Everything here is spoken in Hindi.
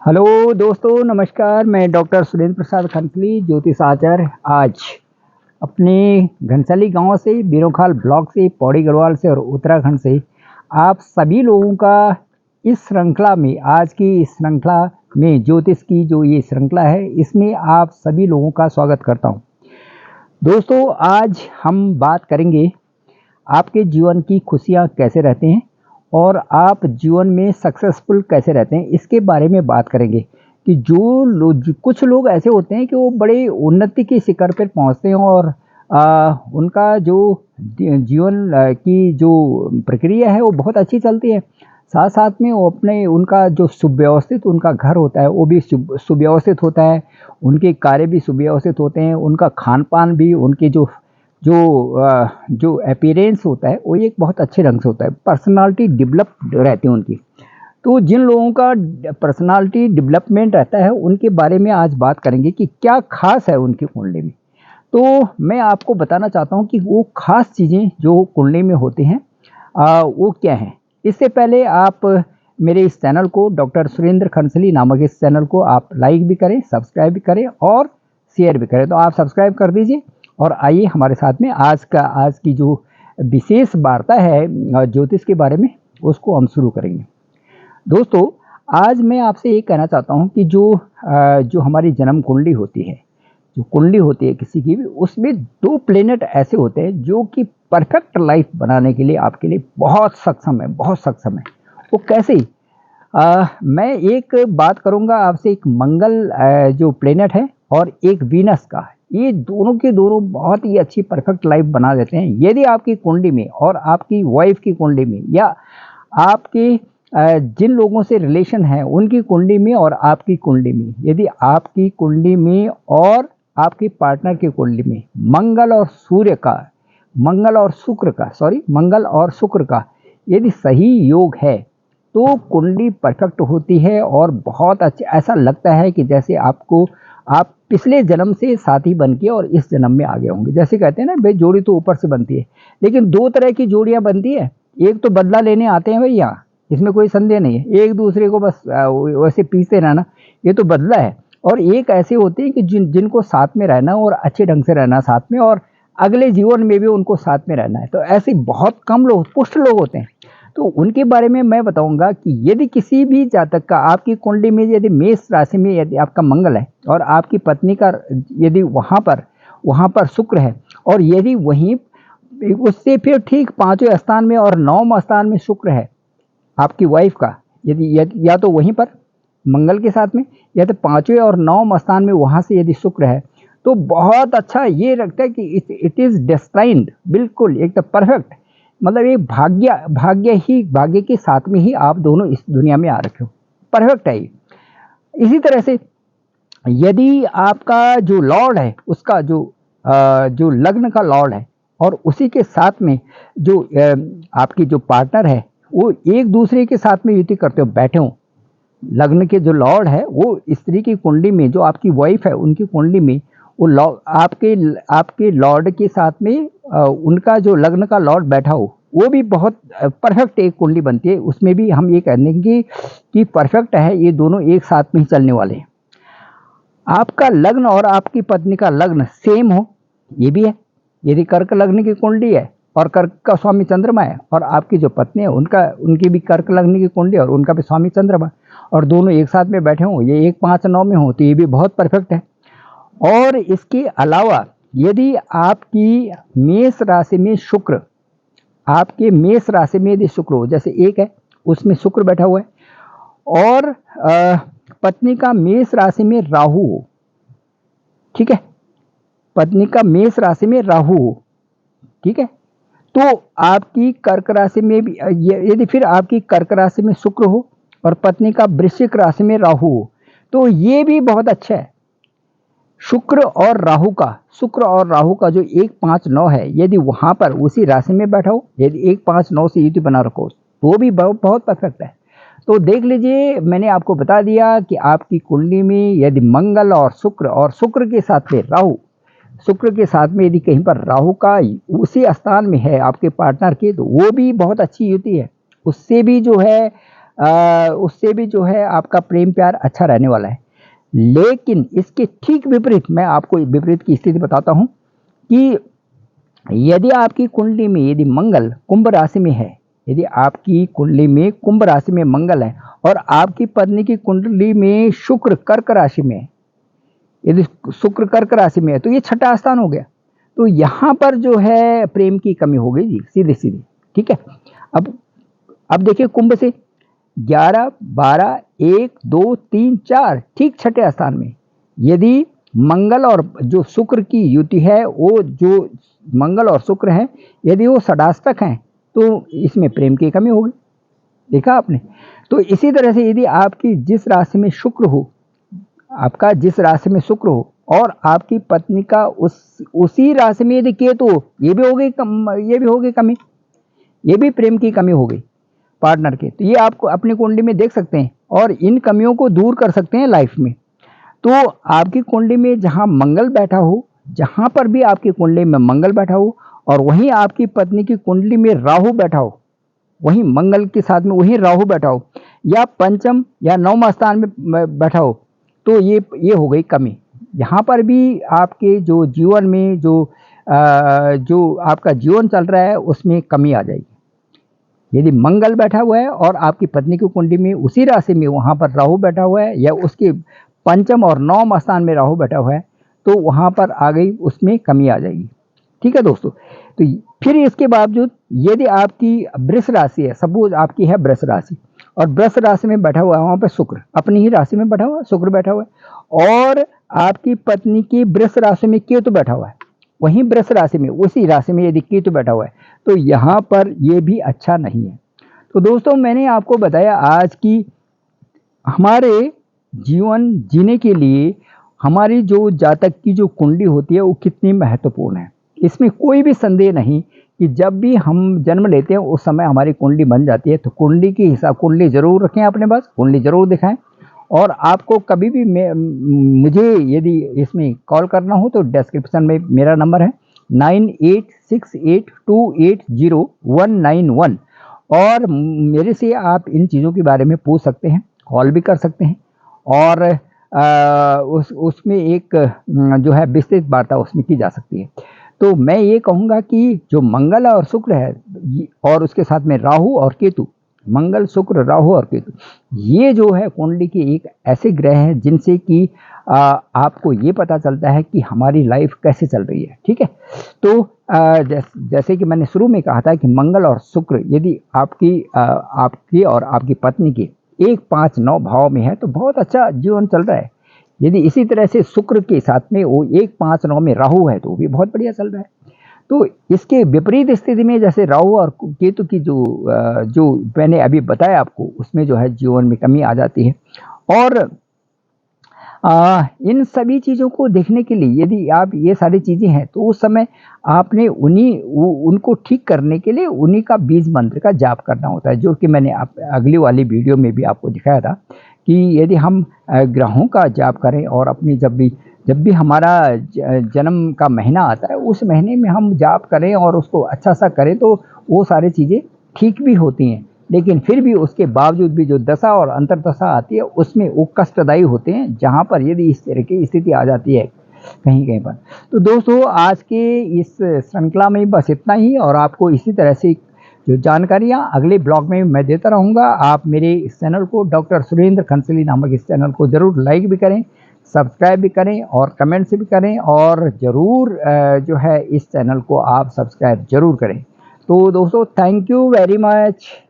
हेलो दोस्तों, नमस्कार। मैं डॉक्टर सुरेंद्र प्रसाद खनखली, ज्योतिष आचार्य। आज अपने घनसाली गांव से, बीरोखाल ब्लॉक से, पौड़ी गढ़वाल से और उत्तराखंड से आप सभी लोगों का इस श्रृंखला में, आज की इस श्रृंखला में, ज्योतिष की जो ये श्रृंखला है, इसमें आप सभी लोगों का स्वागत करता हूं। दोस्तों, आज हम बात करेंगे आपके जीवन की खुशियां कैसे रहते हैं और आप जीवन में सक्सेसफुल कैसे रहते हैं, इसके बारे में बात करेंगे। कि कुछ लोग ऐसे होते हैं कि वो बड़े उन्नति के शिखर पर पहुंचते हैं और उनका जो जीवन की जो प्रक्रिया है वो बहुत अच्छी चलती है। साथ साथ में वो उनका जो सुव्यवस्थित उनका घर होता है वो भी सुव्यवस्थित होता है, उनके कार्य भी सुव्यवस्थित होते हैं, उनका खान पान भी, उनके जो अपीयरेंस होता है वो एक बहुत अच्छे ढंग से होता है, पर्सनालिटी डेवलप रहती है उनकी। तो जिन लोगों का पर्सनालिटी डेवलपमेंट रहता है उनके बारे में आज बात करेंगे कि क्या खास है उनकी कुंडली में। तो मैं आपको बताना चाहता हूं कि वो खास चीज़ें जो कुंडली में होती हैं वो क्या हैं। इससे पहले आप मेरे इस चैनल को, डॉक्टर सुरेंद्र खनसली नामक इस चैनल को आप लाइक भी करें, सब्सक्राइब भी करें और शेयर भी करें। तो आप सब्सक्राइब कर दीजिए और आइए हमारे साथ में आज की जो विशेष वार्ता है ज्योतिष के बारे में, उसको हम शुरू करेंगे। दोस्तों, आज मैं आपसे ये कहना चाहता हूँ कि जो हमारी जन्म कुंडली होती है, जो कुंडली होती है किसी की भी, उसमें 2 प्लेनेट ऐसे होते हैं जो कि परफेक्ट लाइफ बनाने के लिए आपके लिए बहुत सक्षम है, बहुत सक्षम है। वो कैसे? मैं एक बात करूंगा आपसे, एक मंगल जो प्लेनेट है और एक वीनस का। ये दोनों के दोनों बहुत ही अच्छी परफेक्ट लाइफ बना देते हैं। यदि आपकी कुंडली में और आपकी वाइफ की कुंडली में, या आपके जिन लोगों से रिलेशन है उनकी कुंडली में और आपकी कुंडली में, यदि आपकी कुंडली में और आपके पार्टनर की कुंडली में मंगल और शुक्र का यदि सही योग है तो कुंडली परफेक्ट होती है और बहुत अच्छे, ऐसा लगता है कि जैसे आप पिछले जन्म से साथी बन के और इस जन्म में आ गए होंगे। जैसे कहते हैं ना भाई, जोड़ी तो ऊपर से बनती है, लेकिन 2 तरह की जोड़ियां बनती है। एक तो बदला लेने आते हैं भैया, इसमें कोई संदेह नहीं है, एक दूसरे को बस वैसे पीसते रहना, ये तो बदला है। और एक ऐसे होते हैं कि जिनको साथ में रहना और अच्छे ढंग से रहना साथ में, और अगले जीवन में भी उनको साथ में रहना है। तो ऐसे बहुत कम लोग, पुष्ट लोग होते हैं। तो उनके बारे में मैं बताऊंगा कि यदि किसी भी जातक का, आपकी कुंडली में यदि मेष राशि में यदि आपका मंगल है और आपकी पत्नी का यदि वहाँ पर शुक्र है, और यदि वहीं उससे फिर ठीक 5वें स्थान में और 9वें स्थान में शुक्र है आपकी वाइफ का, यदि या तो वहीं पर मंगल के साथ में, या तो 5वें और 9वें स्थान में वहाँ से यदि शुक्र है, तो बहुत अच्छा ये लगता है कि इट इज़ डेस्टाइन्ड, बिल्कुल एकदम परफेक्ट। मतलब ये भाग्य के साथ में ही आप दोनों इस दुनिया में आ रखे हो, परफेक्ट है ये। इसी तरह से यदि आपका जो लॉर्ड है, उसका जो लग्न का लॉर्ड है, और उसी के साथ में जो आपकी जो पार्टनर है, वो एक दूसरे के साथ में युति करते हो, बैठे हो, लग्न के जो लॉर्ड है वो स्त्री की कुंडली में, जो आपकी वाइफ है उनकी कुंडली में, वो आपके लॉर्ड के साथ में उनका जो लग्न का लॉर्ड बैठा हो, वो भी बहुत परफेक्ट एक कुंडली बनती है। उसमें भी हम ये कह देंगे कि परफेक्ट है, ये दोनों एक साथ में ही चलने वाले हैं। आपका लग्न और आपकी पत्नी का लग्न सेम हो, ये भी है। यदि कर्क लग्न की कुंडली है और कर्क का स्वामी चंद्रमा है, और आपकी जो पत्नी है उनकी भी कर्क लग्न की कुंडली और उनका भी स्वामी चंद्रमा, और दोनों एक साथ में बैठे हों, ये 1 5 9 में हो, तो ये भी बहुत परफेक्ट है। और इसके अलावा यदि आपकी मेष राशि में शुक्र, आपके मेष राशि में यदि शुक्र हो, जैसे 1 है उसमें शुक्र बैठा हुआ है, और पत्नी का मेष राशि में राहु हो, ठीक है, पत्नी का मेष राशि में राहु हो, ठीक है, तो आपकी कर्क राशि में भी यदि फिर आपकी कर्क राशि में शुक्र हो और पत्नी का वृश्चिक राशि में राहु हो, तो ये भी बहुत अच्छा है। शुक्र और राहु का जो 1 5 9 है, यदि वहां पर उसी राशि में बैठा हो, यदि 1 5 9 से युति बना रखो, तो भी बहुत परफेक्ट है। तो देख लीजिए, मैंने आपको बता दिया कि आपकी कुंडली में यदि मंगल और शुक्र के साथ में राहु, शुक्र के साथ में यदि कहीं पर राहु का उसी स्थान में है आपके पार्टनर के, तो वो भी बहुत अच्छी युति है। उससे भी जो है उससे भी जो है आपका प्रेम प्यार अच्छा रहने वाला है। लेकिन इसके ठीक विपरीत मैं आपको विपरीत की स्थिति बताता हूँ कि यदि आपकी कुंडली में यदि मंगल कुंभ राशि में है, यदि आपकी कुंडली में कुंभ राशि में मंगल है और आपकी पत्नी की कुंडली में शुक्र कर्क राशि में है, यदि शुक्र कर्क राशि में है तो ये छठा स्थान हो गया। तो यहाँ पर जो है प्रेम की कमी हो गई जी, सीधे सीधे। ठीक है, अब देखिए कुंभ से 11 12 1 2 3 4 ठीक छठे स्थान में यदि मंगल और जो शुक्र की युति है, वो जो मंगल और शुक्र है यदि वो षडाष्टक हैं तो इसमें प्रेम की कमी होगी। देखा आपने। तो इसी तरह से यदि आपकी जिस राशि में शुक्र हो, आपका जिस राशि में शुक्र हो और आपकी पत्नी का उसी राशि में यदि केतु हो, ये भी हो गई कमी, ये भी प्रेम की कमी हो गई पार्टनर के। तो ये आपको अपनी कुंडली में देख सकते हैं और इन कमियों को दूर कर सकते हैं लाइफ में। तो आपकी कुंडली में जहाँ मंगल बैठा हो, जहाँ पर भी आपकी कुंडली में मंगल बैठा हो और वहीं आपकी पत्नी की कुंडली में राहु बैठा हो, वहीं मंगल के साथ में वहीं राहु बैठा हो या पंचम या नवम स्थान में बैठा हो, तो ये हो गई कमी। यहाँ पर भी आपके जो जीवन में जो आपका जीवन चल रहा है उसमें कमी आ जाएगी। यदि मंगल बैठा हुआ है और आपकी पत्नी की कुंडली में उसी राशि में वहाँ पर राहु बैठा हुआ है या उसके पंचम और नवम स्थान में राहु बैठा हुआ है, तो वहाँ पर आ गई, उसमें कमी आ जाएगी। ठीक है दोस्तों। तो फिर इसके बावजूद यदि आपकी वृष राशि है, सपोज आपकी है वृष राशि और वृष राशि में बैठा हुआ है वहाँ पर शुक्र, अपनी ही राशि में बैठा हुआ है, शुक्र बैठा हुआ है और आपकी पत्नी की वृष राशि में केतु बैठा हुआ है, वहीं वृष राशि में उसी राशि में यदि केतु बैठा हुआ है, तो यहाँ पर ये भी अच्छा नहीं है। तो दोस्तों मैंने आपको बताया आज की हमारे जीवन जीने के लिए हमारी जो जातक की जो कुंडली होती है वो कितनी महत्वपूर्ण है। इसमें कोई भी संदेह नहीं कि जब भी हम जन्म लेते हैं उस समय हमारी कुंडली बन जाती है। तो कुंडली के हिसाब कुंडली जरूर रखें अपने पास, कुंडली जरूर दिखाएं और आपको कभी भी मुझे यदि इसमें कॉल करना हो तो डिस्क्रिप्शन में मेरा नंबर है 9868280191 और मेरे से आप इन चीज़ों के बारे में पूछ सकते हैं, कॉल भी कर सकते हैं और उसमें एक जो है विस्तृत वार्ता उसमें की जा सकती है। तो मैं ये कहूँगा कि जो मंगल और शुक्र है और उसके साथ में राहु और केतु, मंगल शुक्र राहु और केतु, ये जो है कुंडली के एक ऐसे ग्रह हैं जिनसे कि आपको ये पता चलता है कि हमारी लाइफ कैसे चल रही है। ठीक है। तो जैसे कि मैंने शुरू में कहा था कि मंगल और शुक्र यदि आपकी और आपकी पत्नी के 1 5 9 भाव में है तो बहुत अच्छा जीवन चल रहा है। यदि इसी तरह से शुक्र के साथ में वो 1 5 9 में राहु है तो भी बहुत बढ़िया चल रहा है। तो इसके विपरीत स्थिति में जैसे राहु और केतु की जो मैंने अभी बताया आपको, उसमें जो है जीवन में कमी आ जाती है। और इन सभी चीज़ों को देखने के लिए यदि आप ये सारी चीज़ें हैं तो उस समय आपने उनको ठीक करने के लिए उन्हीं का बीज मंत्र का जाप करना होता है, जो कि मैंने अगली वाली वीडियो में भी आपको दिखाया था कि यदि हम ग्रहों का जाप करें और अपनी जब भी हमारा जन्म का महीना आता है उस महीने में हम जाप करें और उसको अच्छा सा करें तो वो सारी चीज़ें ठीक भी होती हैं। लेकिन फिर भी उसके बावजूद भी जो दशा और अंतर्दशा आती है उसमें वो कष्टदायी होते हैं, जहाँ पर यदि इस तरह की स्थिति आ जाती है कहीं कहीं पर। तो दोस्तों आज के इस श्रृंखला में बस इतना ही और आपको इसी तरह से जो जानकारियाँ अगले ब्लॉग में मैं देता रहूँगा। आप मेरे इस चैनल को डॉक्टर सुरेंद्र खंसली नामक इस चैनल को ज़रूर लाइक भी करें, सब्सक्राइब भी करें और कमेंट्स भी करें और ज़रूर जो है इस चैनल को आप सब्सक्राइब ज़रूर करें। तो दोस्तों थैंक यू वेरी मच।